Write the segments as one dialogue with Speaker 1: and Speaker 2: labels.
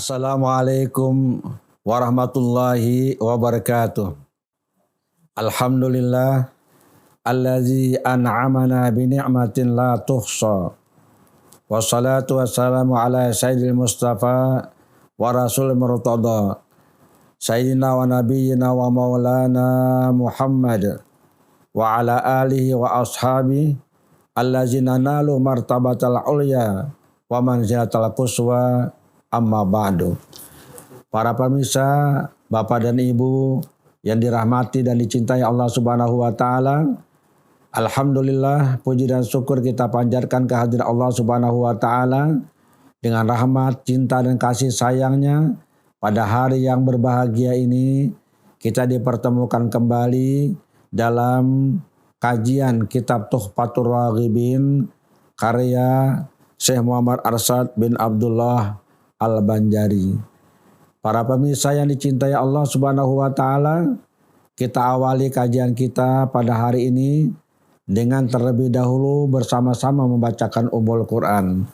Speaker 1: Assalamualaikum warahmatullahi wabarakatuh. Alhamdulillah allazi an'amana bi ni'matin la tuhsa. Wassalatu wassalamu ala sayyidil mustafa wa rasul murtada. Sayyidina wa nabiyyina wa maulana Muhammad wa ala alihi wa ashabi allazina nalu martabatal ulya wa manzilatal quswa. Amma ba'du. Para pemirsa, Bapak dan Ibu yang dirahmati dan dicintai Allah Subhanahu wa taala, alhamdulillah puji dan syukur kita panjatkan kehadirat Allah Subhanahu wa taala dengan rahmat, cinta dan kasih sayangnya. Pada hari yang berbahagia ini kita dipertemukan kembali dalam kajian kitab Tuhfatur Raghibin karya Syekh Muhammad Arsyad bin Abdullah Al-Banjari. Para pemirsa yang dicintai Allah Subhanahu wa taala, kita awali kajian kita pada hari ini dengan terlebih dahulu bersama-sama membacakan Ummul Quran.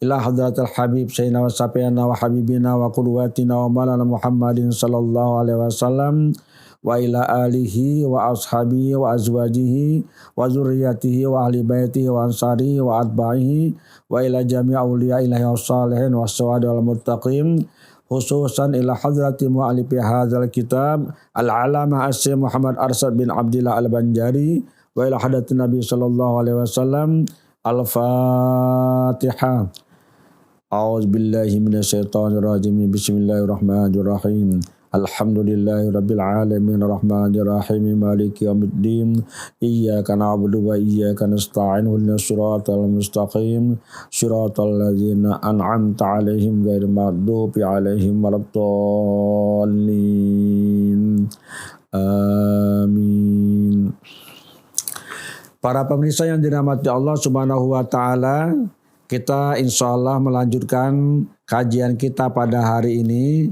Speaker 1: Ila hadratil habib sayyidina wa syafi'ina wa habibina wa qudwatina wa maulana Muhammadin sallallahu alaihi wasallam wa ila alihi wa ashabihi wa azwajihi wa zurriyatihi wa ahli baitihi wa ansarihi wa atba'ihi wa ila jami' awliya ilahi wa salihin wa sawadi wal muttaqin, khususan ila hadrati mu'alifi hadzal kitab al-alama Syekh Muhammad Arsyad bin Abdullah Al-Banjari wa ila hadratin Nabi sallallahu alaihi wasallam. Al-Fatihah. A'udzu billahi minasyaitonir rajim. Bismillahirrahmanirrahim. Alhamdulillahi rabbil alamin arrahmanir rahim maliki yaumiddin iyyaka na'budu wa iyyaka nasta'in ihdinas siratal mustaqim siratal ladzina an'amta 'alaihim ghairil maghdubi 'alaihim waladdallin. Amin. Para pemirsa yang dirahmati Allah Subhanahu wa taala, kita insyaallah melanjutkan kajian kita pada hari ini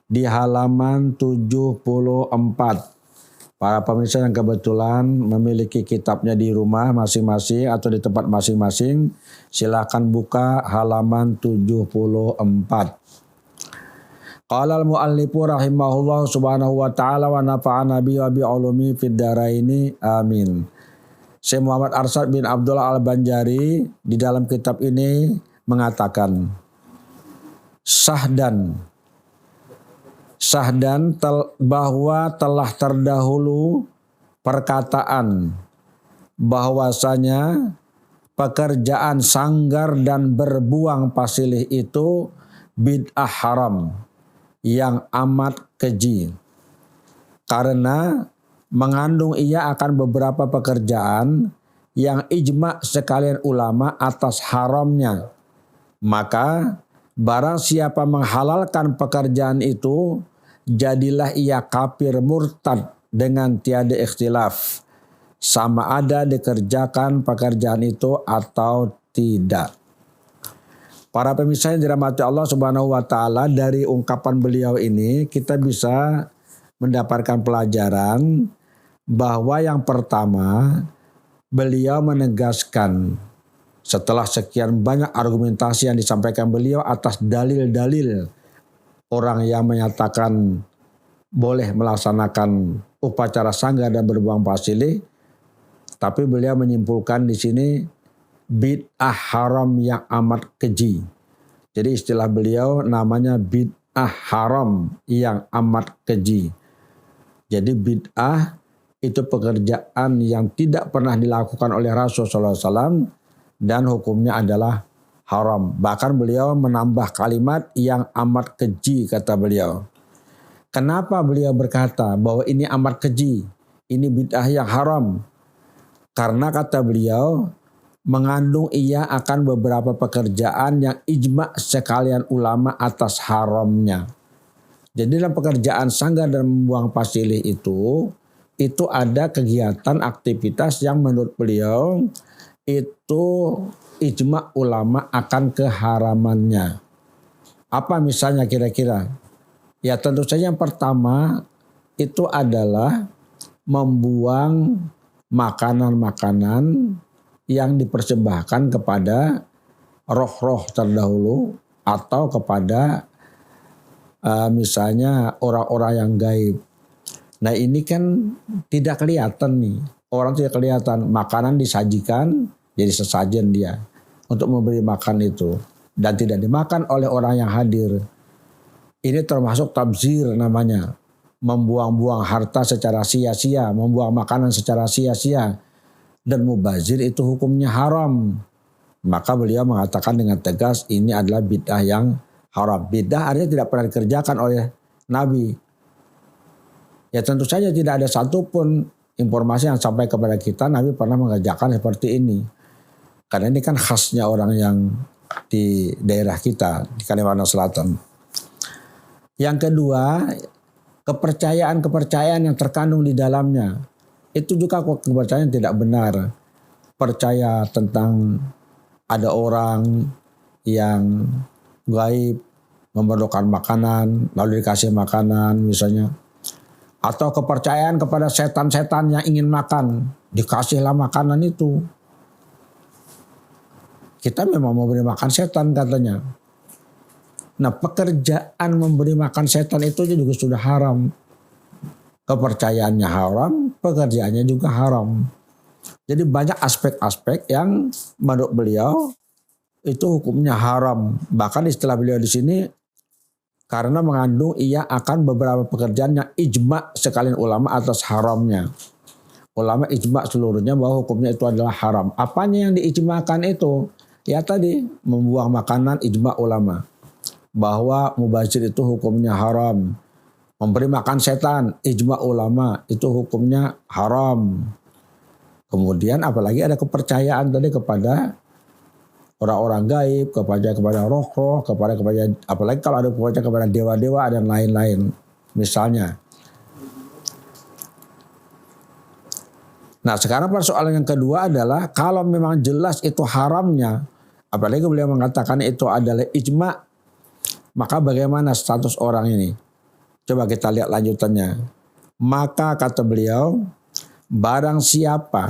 Speaker 1: di halaman 74. Para pemirsa yang kebetulan memiliki kitabnya di rumah masing-masing atau di tempat masing-masing, silakan buka halaman 74. Qala al-muallifu rahimahullah subhanahu wa ta'ala wa nafa'ana bi wa bi ulumi fid dharaini amin. Syekh Muhammad Arsyad bin Abdullah Al-Banjari di dalam kitab ini mengatakan sahdan bahwa telah terdahulu perkataan bahwasanya pekerjaan sanggar dan berbuang pasilih itu bid'ah haram yang amat keji, karena mengandung ia akan beberapa pekerjaan yang ijma' sekalian ulama atas haramnya. Maka barang siapa menghalalkan pekerjaan itu, jadilah ia kafir murtad dengan tiada ikhtilaf, sama ada dikerjakan pekerjaan itu atau tidak. Para pemirsa yang dirahmati Allah Subhanahu wa taala, dari ungkapan beliau ini kita bisa mendapatkan pelajaran bahwa yang pertama, beliau menegaskan setelah sekian banyak argumentasi yang disampaikan beliau atas dalil-dalil orang yang menyatakan boleh melaksanakan upacara sangga dan berbuang pasilih, tapi beliau menyimpulkan di sini bid'ah haram yang amat keji. Jadi istilah beliau namanya bid'ah haram yang amat keji. Jadi bid'ah itu pekerjaan yang tidak pernah dilakukan oleh Rasulullah SAW dan hukumnya adalah haram. Bahkan beliau menambah kalimat yang amat keji, kata beliau. Kenapa beliau berkata bahwa ini amat keji, ini bid'ah yang haram? Karena kata beliau mengandung ia akan beberapa pekerjaan yang ijma' sekalian ulama atas haramnya. Jadi dalam pekerjaan sanggar dan membuang pasilih itu ada kegiatan aktivitas yang menurut beliau itu ijma' ulama akan keharamannya. Apa misalnya kira-kira? Ya tentu saja yang pertama itu adalah membuang makanan-makanan yang dipersembahkan kepada roh-roh terdahulu atau kepada misalnya orang-orang yang gaib. Nah ini kan tidak kelihatan nih, orang tidak kelihatan, makanan disajikan jadi sesajen dia untuk memberi makan itu dan tidak dimakan oleh orang yang hadir. Ini termasuk tabzir namanya, membuang-buang harta secara sia-sia, membuang makanan secara sia-sia, dan mubazir itu hukumnya haram. Maka beliau mengatakan dengan tegas ini adalah bid'ah yang haram. Bid'ah artinya tidak pernah dikerjakan oleh Nabi. Ya tentu saja tidak ada satupun informasi yang sampai kepada kita Nabi pernah mengerjakan seperti ini. Karena ini kan khasnya orang yang di daerah kita, di Kalimantan Selatan. Yang kedua, kepercayaan-kepercayaan yang terkandung di dalamnya. Itu juga kepercayaan yang tidak benar. Percaya tentang ada orang yang gaib memerlukan makanan, lalu dikasih makanan misalnya. Atau kepercayaan kepada setan-setan yang ingin makan, dikasihlah makanan itu. Kita memang memberi makan setan katanya. Nah pekerjaan memberi makan setan itu juga sudah haram. Kepercayaannya haram, pekerjaannya juga haram. Jadi banyak aspek-aspek yang menurut beliau itu hukumnya haram. Bahkan istilah beliau di sini karena mengandung ia akan beberapa pekerjaan yang ijma sekalian ulama atas haramnya. Ulama ijma seluruhnya bahwa hukumnya itu adalah haram. Apanya yang diijmakan itu? Ya tadi membuang makanan ijma ulama. Bahwa mubazir itu hukumnya haram. Memberi makan setan ijma ulama itu hukumnya haram. Kemudian apalagi ada kepercayaan tadi kepada orang-orang gaib, kepada roh-roh, kepada apalagi kalau ada kepercayaan kepada dewa-dewa dan lain-lain misalnya. Nah sekarang persoalan yang kedua adalah kalau memang jelas itu haramnya, apalagi beliau mengatakan itu adalah ijma, maka bagaimana status orang ini? Coba kita lihat lanjutannya. Maka kata beliau, barang siapa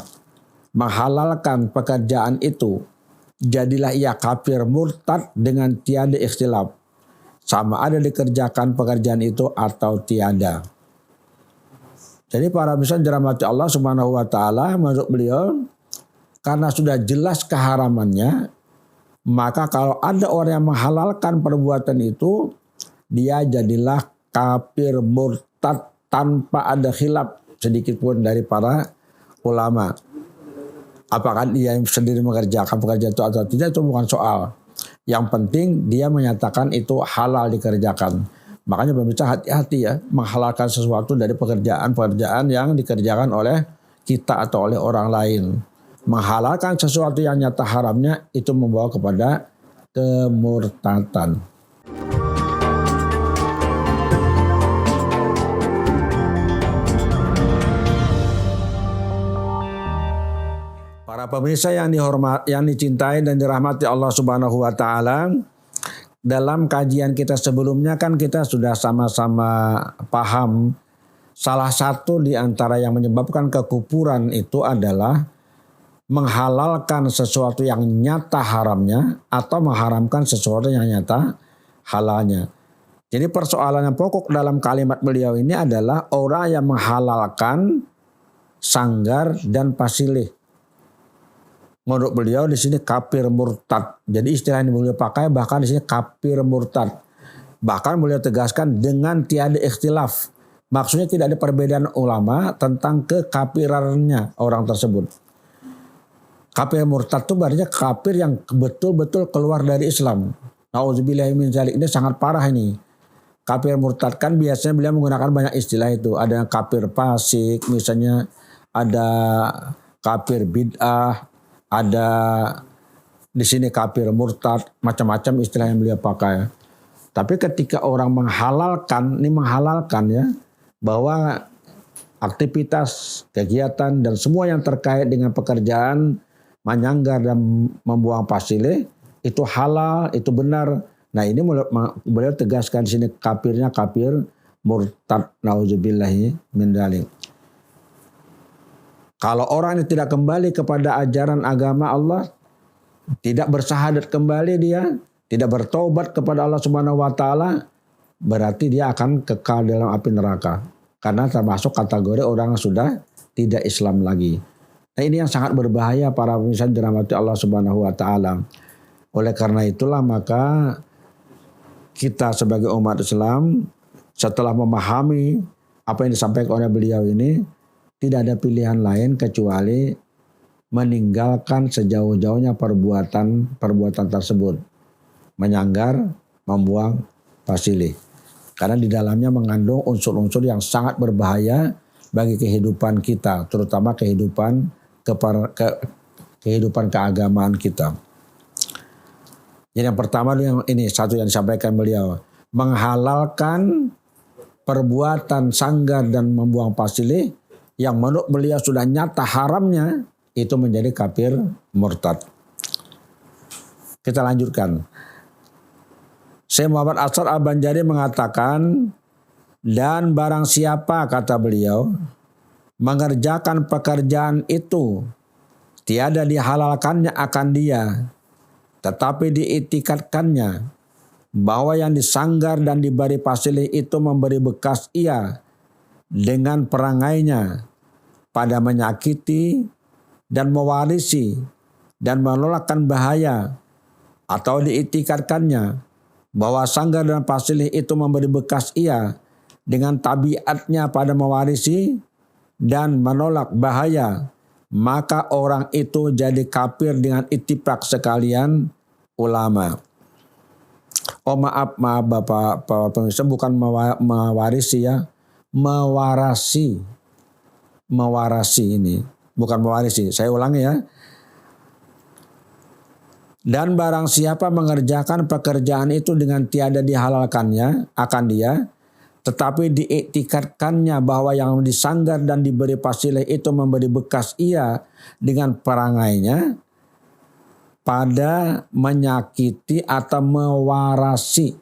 Speaker 1: menghalalkan pekerjaan itu, jadilah ia kafir murtad dengan tiada ikhtilaf. Sama ada dikerjakan pekerjaan itu atau tiada. Jadi para misal dirahmati Allah Subhanahu wa taala, menurut beliau karena sudah jelas keharamannya, maka kalau ada orang yang menghalalkan perbuatan itu, dia jadilah kafir murtad tanpa ada khilaf sedikit pun dari para ulama. Apakah dia sendiri mengerjakan pekerjaan itu atau tidak itu bukan soal. Yang penting dia menyatakan itu halal dikerjakan. Makanya pemirsa hati-hati ya menghalalkan sesuatu dari pekerjaan-pekerjaan yang dikerjakan oleh kita atau oleh orang lain. Menghalalkan sesuatu yang nyata haramnya itu membawa kepada kemurtadan. Para pemirsa yang dicintai dan dirahmati Allah Subhanahu wa taala, dalam kajian kita sebelumnya kan kita sudah sama-sama paham salah satu di antara yang menyebabkan kekufuran itu adalah menghalalkan sesuatu yang nyata haramnya atau mengharamkan sesuatu yang nyata halalnya. Jadi persoalan yang pokok dalam kalimat beliau ini adalah orang yang menghalalkan sanggar dan pasilih. Menurut beliau di sini kafir murtad. Jadi istilah yang beliau pakai bahkan di sini kafir murtad. Bahkan beliau tegaskan dengan tiada ikhtilaf. Maksudnya tidak ada perbedaan ulama tentang kekafirannya orang tersebut. Kafir murtad itu berarti kafir yang betul-betul keluar dari Islam. Nauzubillahi min dzalik, ini sangat parah ini. Kafir murtad kan biasanya beliau menggunakan banyak istilah itu. Ada kafir fasik, misalnya ada kafir bid'ah, ada di sini kafir murtad, macam-macam istilah yang beliau pakai. Tapi ketika orang menghalalkan ya, bahwa aktivitas, kegiatan dan semua yang terkait dengan pekerjaan menyanggar dan membuang pasilih itu halal, itu benar. Nah ini beliau tegaskan di sini kafirnya kafir murtad, nauzubillahi min dzalik. Kalau orang ini tidak kembali kepada ajaran agama Allah, tidak bersahadat kembali dia, tidak bertobat kepada Allah Subhanahu wa taala, berarti dia akan kekal dalam api neraka. Karena termasuk kategori orang yang sudah tidak Islam lagi. Nah, ini yang sangat berbahaya para pemirsa dirahmati Allah Subhanahu wa taala. Oleh karena itulah maka kita sebagai umat Islam setelah memahami apa yang disampaikan oleh beliau ini, tidak ada pilihan lain kecuali meninggalkan sejauh-jauhnya perbuatan tersebut. Menyanggar, membuang pasilih. Karena di dalamnya mengandung unsur-unsur yang sangat berbahaya bagi kehidupan kita, terutama kehidupan keagamaan kita. Jadi yang pertama yang ini satu yang disampaikan beliau, menghalalkan perbuatan sanggar dan membuang pasilih yang menurut beliau sudah nyata haramnya, itu menjadi kafir murtad. Kita lanjutkan. Syekh Muhammad Ashar Al-Banjari mengatakan, dan barang siapa, kata beliau, mengerjakan pekerjaan itu tiada dihalalkannya akan dia, tetapi diiktikadkannya bahwa yang disanggar dan diberi pasilih itu memberi bekas ia dengan perangainya pada menyakiti dan mewarisi dan menolakkan bahaya, atau diiktikadkannya bahwa sanggar dan pasilih itu memberi bekas ia dengan tabiatnya pada mewarisi dan menolak bahaya, maka orang itu jadi kafir dengan ittifaq sekalian ulama. Oh maaf Bapak pemirsa, bukan mewarisi ya, mewarasi ini, bukan mewarisi. Saya ulangi ya. Dan barang siapa mengerjakan pekerjaan itu dengan tiada dihalalkannya akan dia, tetapi diiktikadkannya bahwa yang disanggar dan diberi pasilih itu memberi bekas ia dengan perangainya pada menyakiti atau mewarasi.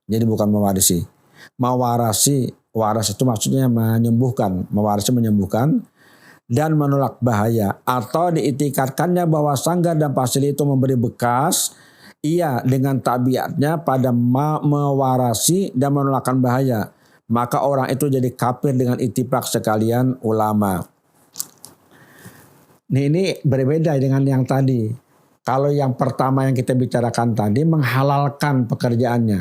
Speaker 1: Jadi bukan mewarisi. Mewarasi, waras itu maksudnya menyembuhkan, mewarisi menyembuhkan, dan menolak bahaya, atau diiktikadkannya bahwa sanggar dan pasilih itu memberi bekas ia dengan tabiatnya pada mewarasi dan menolakkan bahaya, maka orang itu jadi kafir dengan ittifaq sekalian ulama. Ini berbeda dengan yang tadi. Kalau yang pertama yang kita bicarakan tadi menghalalkan pekerjaannya,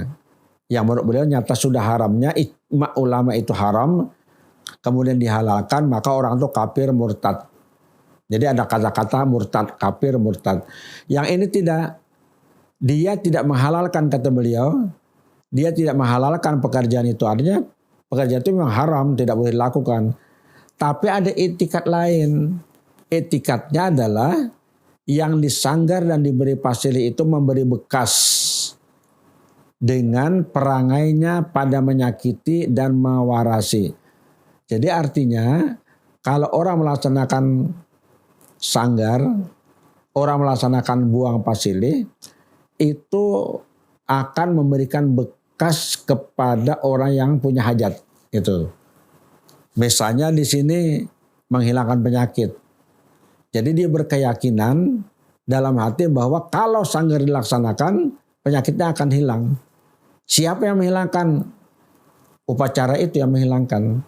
Speaker 1: yang menurut beliau nyata sudah haramnya, ijma ulama itu haram, kemudian dihalalkan, maka orang itu kafir murtad. Jadi ada kata-kata murtad, kafir murtad. Yang ini tidak, dia tidak menghalalkan, kata beliau, dia tidak menghalalkan pekerjaan itu. Artinya pekerjaan itu memang haram, tidak boleh dilakukan. Tapi ada etikat lain. Etikatnya adalah yang disanggar dan diberi pasilih itu memberi bekas dengan perangainya pada menyakiti dan mewarasi. Jadi artinya kalau orang melaksanakan sanggar, orang melaksanakan buang pasilih, itu akan memberikan bekas kepada orang yang punya hajat. Itu. Misalnya di sini menghilangkan penyakit. Jadi dia berkeyakinan dalam hati bahwa kalau sanggar dilaksanakan, penyakitnya akan hilang. Siapa yang menghilangkan? Upacara itu yang menghilangkan.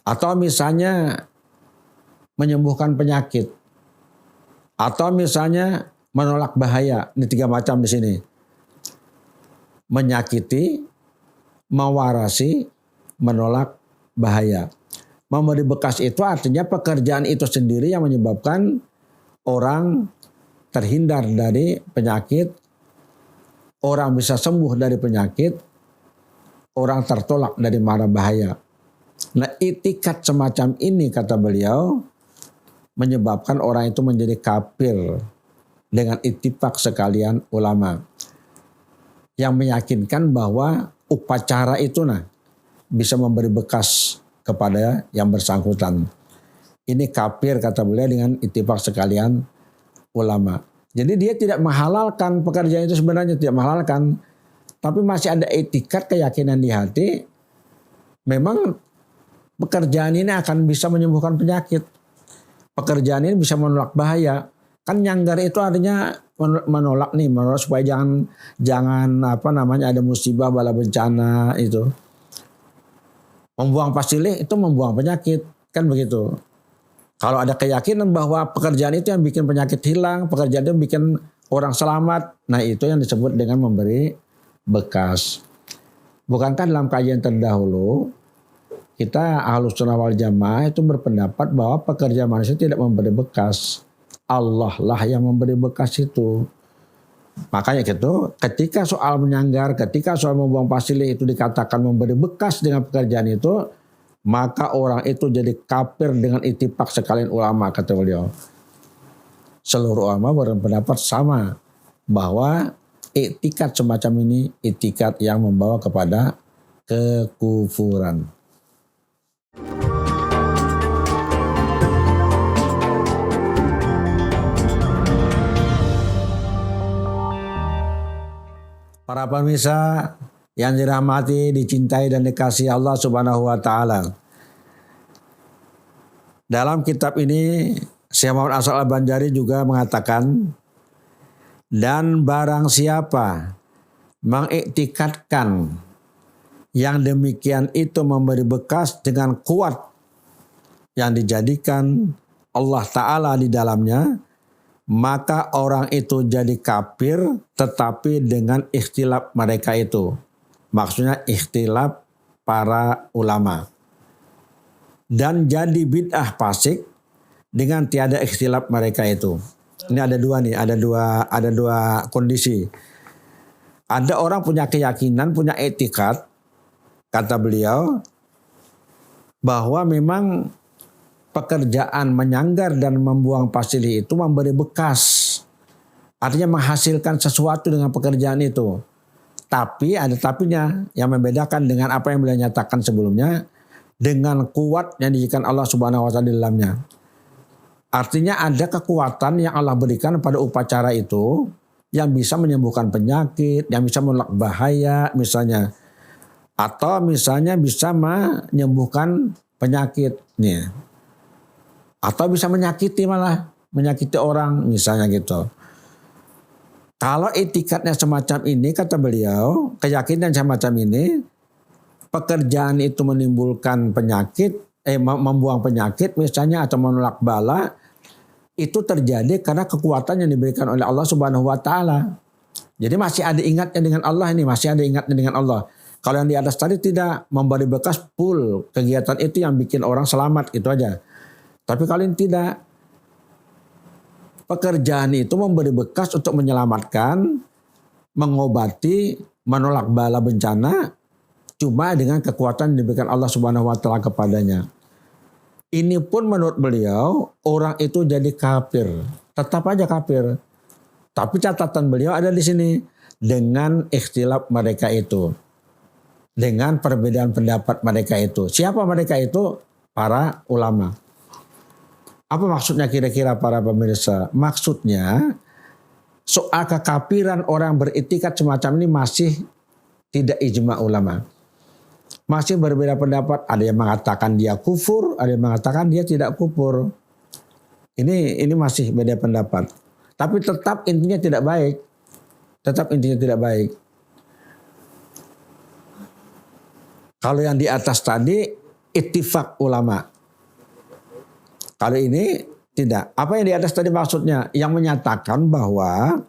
Speaker 1: Atau misalnya menyembuhkan penyakit. Atau misalnya menolak bahaya. Ini 3 macam di sini. Menyakiti, mewarasi, menolak bahaya. Memberi bekas itu artinya pekerjaan itu sendiri yang menyebabkan orang terhindar dari penyakit, orang bisa sembuh dari penyakit, orang tertolak dari mara bahaya. Nah, itikat semacam ini, kata beliau, menyebabkan orang itu menjadi kafir dengan ittifaq sekalian ulama. Yang meyakinkan bahwa upacara itu bisa memberi bekas kepada yang bersangkutan. Ini kafir, kata beliau, dengan ittifaq sekalian ulama. Jadi dia tidak menghalalkan pekerjaan itu, sebenarnya tidak menghalalkan. Tapi masih ada etikat, keyakinan di hati. Memang pekerjaan ini akan bisa menyembuhkan penyakit. Pekerjaan ini bisa menolak bahaya. Kan nyanggar itu artinya menolak supaya jangan ada musibah bala bencana itu. Membuang pasilih itu membuang penyakit, kan begitu. Kalau ada keyakinan bahwa pekerjaan itu yang bikin penyakit hilang, pekerjaan itu bikin orang selamat, nah itu yang disebut dengan memberi bekas. Bukankah dalam kajian terdahulu kita Ahlus Sunnah wal Jamaah itu berpendapat bahwa pekerjaan manusia tidak memberi bekas. Allah lah yang memberi bekas itu. Makanya gitu, ketika soal menyanggar, ketika soal membuang pasilih itu dikatakan memberi bekas dengan pekerjaan itu, maka orang itu jadi kafir dengan ittifaq sekalian ulama, kata beliau. Seluruh ulama berpendapat sama bahwa iktikad semacam ini iktikad yang membawa kepada kekufuran. Para pemirsa yang dirahmati, dicintai dan dikasihi Allah Subhanahu wa taala. Dalam kitab ini Syekh Muhammad Ash'ar Al-Banjari juga mengatakan, dan barang siapa mengiktikadkan yang demikian itu memberi bekas dengan kuat yang dijadikan Allah Ta'ala di dalamnya, maka orang itu jadi kafir tetapi dengan ikhtilaf mereka itu. Maksudnya ikhtilaf para ulama. Dan jadi bid'ah fasik dengan tiada ikhtilaf mereka itu. Ini ada dua nih, ada dua kondisi. Ada orang punya keyakinan, punya etikad, kata beliau, bahwa memang pekerjaan menyanggar dan membuang pasilih itu memberi bekas. Artinya menghasilkan sesuatu dengan pekerjaan itu. Tapi ada tapinya yang membedakan dengan apa yang beliau nyatakan sebelumnya, dengan kuat yang dijadikan Allah Subhanahu wa taala di dalamnya. Artinya ada kekuatan yang Allah berikan pada upacara itu yang bisa menyembuhkan penyakit, yang bisa menolak bahaya misalnya. Atau misalnya bisa menyembuhkan penyakit nih. Atau bisa menyakiti orang misalnya gitu. Kalau etikatnya semacam ini, kata beliau, keyakinan semacam ini, pekerjaan itu menimbulkan penyakit, membuang penyakit misalnya atau menolak bala, itu terjadi karena kekuatan yang diberikan oleh Allah Subhanahu wa taala. Jadi masih ada ingatnya dengan Allah ini, masih ada ingatnya dengan Allah. Kalau yang di atas tadi tidak memberi bekas full, kegiatan itu yang bikin orang selamat gitu aja. Tapi kalau ini tidak, pekerjaan itu memberi bekas untuk menyelamatkan, mengobati, menolak bala bencana, cuma dengan kekuatan yang diberikan Allah Subhanahu wa taala kepadanya. Ini pun menurut beliau, orang itu jadi kafir. Tetap aja kafir. Tapi catatan beliau ada di sini. Dengan ikhtilaf mereka itu. Dengan perbedaan pendapat mereka itu. Siapa mereka itu? Para ulama. Apa maksudnya kira-kira para pemirsa? Maksudnya soal kekafiran orang beriktikad semacam ini masih tidak ijma ulama. Masih berbeda pendapat. Ada yang mengatakan dia kufur, ada yang mengatakan dia tidak kufur. Ini masih beda pendapat. Tapi tetap intinya tidak baik. Tetap intinya tidak baik. Kalau yang di atas tadi ittifaq ulama. Kalau ini tidak. Apa yang di atas tadi maksudnya? Yang menyatakan bahwa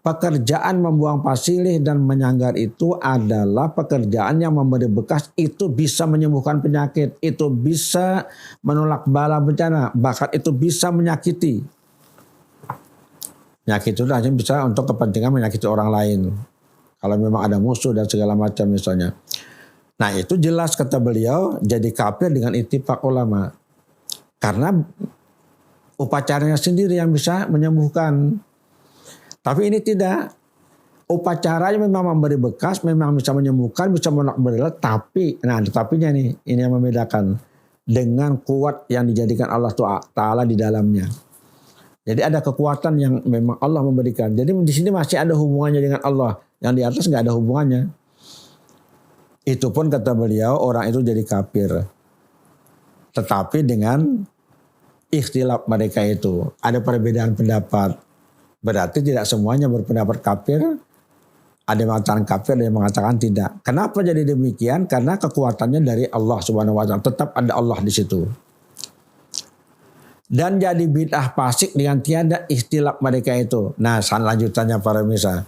Speaker 1: pekerjaan membuang pasilih dan menyanggar itu adalah pekerjaan yang memberi bekas, itu bisa menyembuhkan penyakit, itu bisa menolak bala bencana, bahkan itu bisa menyakiti. Penyakit itu hanya bisa untuk kepentingan menyakiti orang lain. Kalau memang ada musuh dan segala macam misalnya. Nah itu jelas kata beliau jadi kafir dengan ittifaq ulama. Karena upacaranya sendiri yang bisa menyembuhkan. Tapi ini tidak. Upacaranya memang memberi bekas, memang bisa menyembuhkan, bisa menolak bala, tapi, nah tetapinya nih, ini yang membedakan. Dengan kuat yang dijadikan Allah Ta'ala di dalamnya. Jadi ada kekuatan yang memang Allah memberikan. Jadi di sini masih ada hubungannya dengan Allah. Yang di atas nggak ada hubungannya. Itu pun kata beliau, orang itu jadi kafir. Tetapi dengan ikhtilaf mereka itu. Ada perbedaan pendapat. Berarti tidak semuanya berpendapat kafir. Ada yang mengatakan kafir, ada yang mengatakan tidak. Kenapa jadi demikian? Karena kekuatannya dari Allah Subhanahu wa taala. Tetap ada Allah di situ. Dan jadi bid'ah fasik dengan tiada ikhtilaf mereka itu. Nah, lanjutannya para pemirsa.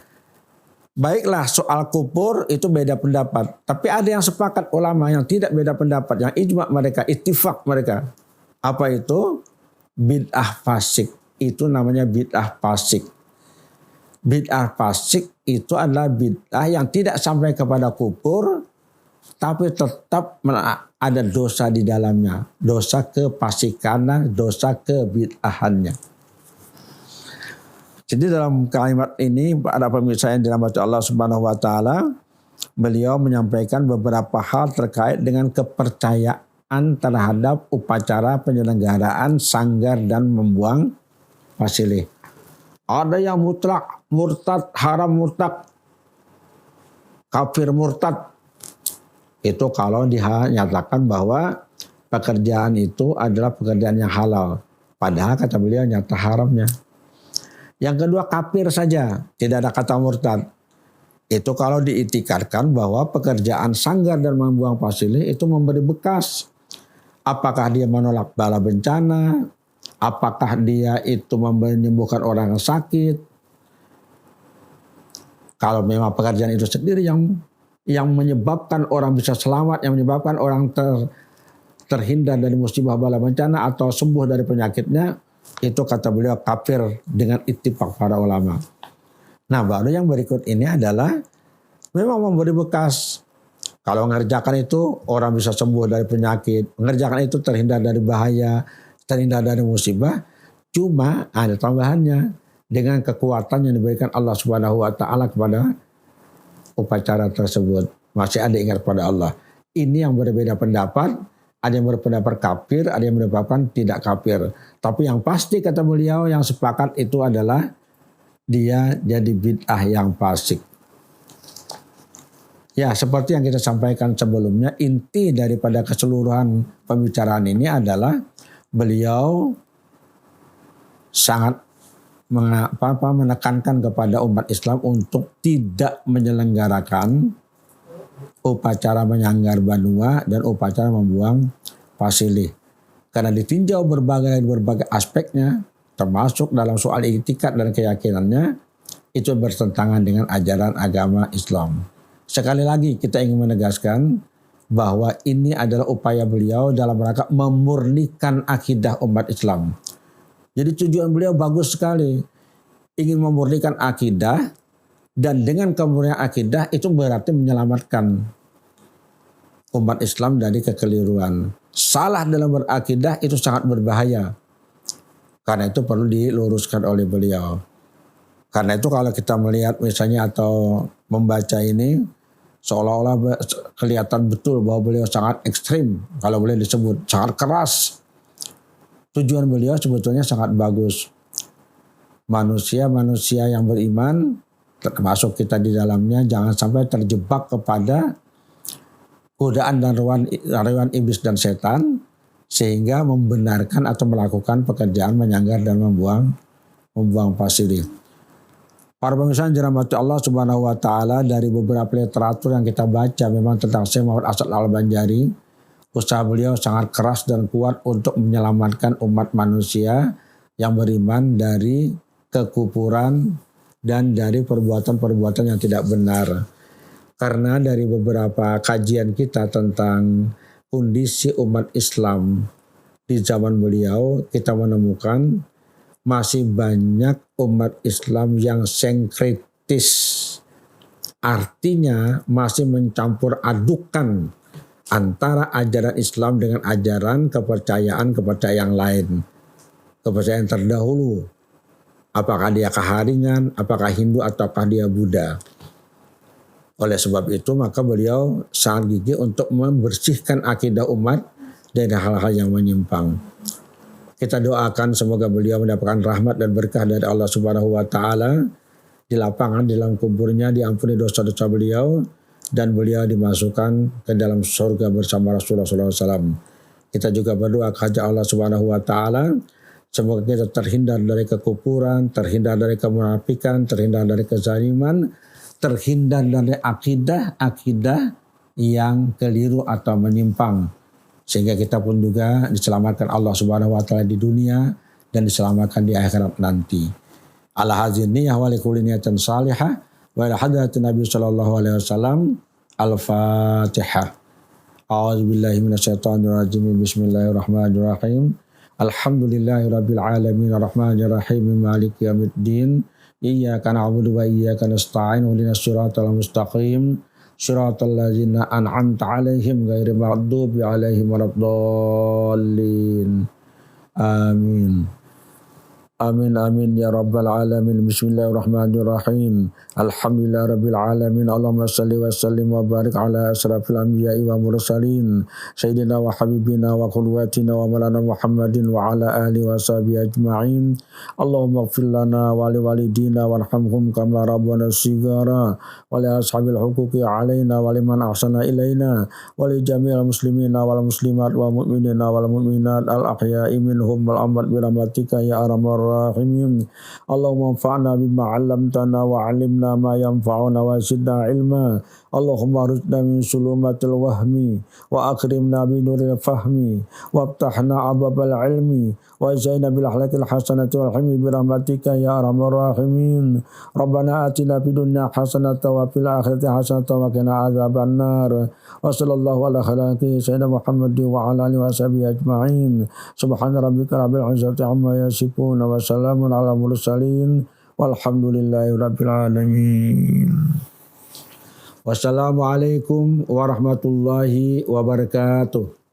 Speaker 1: Baiklah, soal kubur itu beda pendapat. Tapi ada yang sepakat ulama yang tidak beda pendapat, yang ijma mereka, ittifaq mereka. Apa itu? Bid'ah fasik. Itu namanya bid'ah fasik. Bid'ah fasik itu adalah bid'ah yang tidak sampai kepada kubur, tapi tetap ada dosa di dalamnya. Dosa kefasikannya, dosa kebid'ahannya. Jadi dalam kalimat ini ada pemirsa yang dirahmati Allah Subhanahu wa taala, beliau menyampaikan beberapa hal terkait dengan kepercayaan terhadap upacara penyelenggaraan sanggar dan membuang pasilih. Ada yang mutlak, murtad, haram murtad, kafir murtad. Itu kalau dinyatakan bahwa pekerjaan itu adalah pekerjaan yang halal. Padahal kata beliau nyata haramnya. Yang kedua kafir saja, tidak ada kata murtad. Itu kalau diitikadkan bahwa pekerjaan sanggar dan membuang pasilih itu memberi bekas. Apakah dia menolak bala bencana? Apakah dia itu menyembuhkan orang yang sakit? Kalau memang pekerjaan itu sendiri yang menyebabkan orang bisa selamat, yang menyebabkan orang terhindar dari musibah bala bencana atau sembuh dari penyakitnya, itu kata beliau kafir dengan ittifaq para ulama. Nah, baru yang berikut ini adalah memang memberi bekas. Kalau mengerjakan itu orang bisa sembuh dari penyakit, mengerjakan itu terhindar dari bahaya, terhindar dari musibah. Cuma ada tambahannya, dengan kekuatan yang diberikan Allah Subhanahu wa taala kepada upacara tersebut. Masih ada ingat pada Allah. Ini yang berbeda pendapat. Ada yang berpendapat kafir, ada yang berpendapat tidak kafir. Tapi yang pasti kata beliau yang sepakat itu adalah dia jadi bid'ah yang fasik. Ya, seperti yang kita sampaikan sebelumnya, inti daripada keseluruhan pembicaraan ini adalah beliau sangat menekankan kepada umat Islam untuk tidak menyelenggarakan upacara menyanggar banua dan upacara membuang pasilih. Karena ditinjau berbagai aspeknya, termasuk dalam soal iktikad dan keyakinannya, itu bertentangan dengan ajaran agama Islam. Sekali lagi kita ingin menegaskan bahwa ini adalah upaya beliau dalam rangka memurnikan akidah umat Islam. Jadi tujuan beliau bagus sekali, ingin memurnikan akidah, dan dengan kemurnian akidah itu berarti menyelamatkan umat Islam dari kekeliruan. Salah dalam berakidah itu sangat berbahaya. Karena itu perlu diluruskan oleh beliau. Karena itu kalau kita melihat misalnya atau membaca ini, seolah-olah kelihatan betul bahwa beliau sangat ekstrim. Kalau boleh disebut sangat keras. Tujuan beliau sebetulnya sangat bagus. Manusia-manusia yang beriman, termasuk kita di dalamnya, jangan sampai terjebak kepada godaan dan rayuan iblis dan setan sehingga membenarkan atau melakukan pekerjaan menyanggar dan membuang pasilih. Para pemirsa yang dirahmati Allah Subhanahu wa taala, dari beberapa literatur yang kita baca memang tentang Syekh Muhammad As'ad Al-Banjari, usaha beliau sangat keras dan kuat untuk menyelamatkan umat manusia yang beriman dari kekufuran dan dari perbuatan-perbuatan yang tidak benar. Karena dari beberapa kajian kita tentang kondisi umat Islam di zaman beliau, kita menemukan masih banyak umat Islam yang sinkretis. Artinya masih mencampur adukan antara ajaran Islam dengan ajaran kepercayaan yang lain. Kepercayaan terdahulu. Apakah dia keharingan, apakah Hindu, ataukah dia Buddha. Oleh sebab itu maka beliau sangat gigih untuk membersihkan akidah umat dari hal-hal yang menyimpang. Kita doakan semoga beliau mendapatkan rahmat dan berkah dari Allah Subhanahu wa taala di lapangan, di dalam kuburnya, diampuni dosa-dosa beliau dan beliau dimasukkan ke dalam surga bersama Rasulullah SAW. Kita juga berdoa kepada Allah Subhanahu wa taala semoga kita terhindar dari kekufuran, terhindar dari kemunafikan, terhindar dari kezaliman, terhindar dari akidah yang keliru atau menyimpang. Sehingga kita pun juga diselamatkan Allah Subhanahu wa taala di dunia dan diselamatkan di akhirat nanti. Ala hadzin niyah wa likulli niyatin salihah wa ila hadratin Nabi sallallahu alaihi wasallam. Al-Fatihah. A'udzubillahi minasyaitonir rajim. Bismillahirrahmanirrahim. Alhamdulillahirabbil alamin arrahmanir rahim maliki yaumiddin. Iyyaka na'budu wa iyyaka nasta'in ihdinas siratal mustaqim. Shiratal ladzina an'amta 'alaihim ghairil maghdubi 'alaihim waladdallin. Amin. Amin amin ya rabbal alamin. Bismillahirrahmanirrahim. Alhamdulillah rabbil alamin. Allahumma salli wa sallim wa barik ala asrafil anbiya'i wa mursalin sayyidina wa habibina wa qudwatina wa maulana Muhammadin wa ala alihi wa sahbihi ajma'in. Allahumma ighfir lana wa li walidina warhamhum kama rabbana shighara wa li ashabil huquqi alaina wa liman ahsana ilaina wa li jami'il muslimina wal muslimat wa mu'minina wal mu'minat al ahya'i minhum wal amwat bi rahmatika ya arhamar rahimin. Allahumma anfa'na bima 'allamtana wa 'allimna ma yanfa'una wa zidna ilma. Allahumma arzuqna min sulumatil wahmi wa akrimna bi nuril fahmi waftahna ababal ilmi wa zaina bil akhlaqil hasanati wal hilmi bi rahmatika ya arhamar rahimin. Rabbana atina fid dunya hasanatan wa fil akhirati hasanatan wa qina adzabannar. Wa sallallahu ala khalaqi sayyidina Muhammadin wa ala alihi wa sahbihi ajma'in. Subhana rabbika rabbil izzati amma yasifun wa salamun ala mursalin walhamdulillahi rabbil alamin. Wassalamualaikum warahmatullahi wabarakatuh.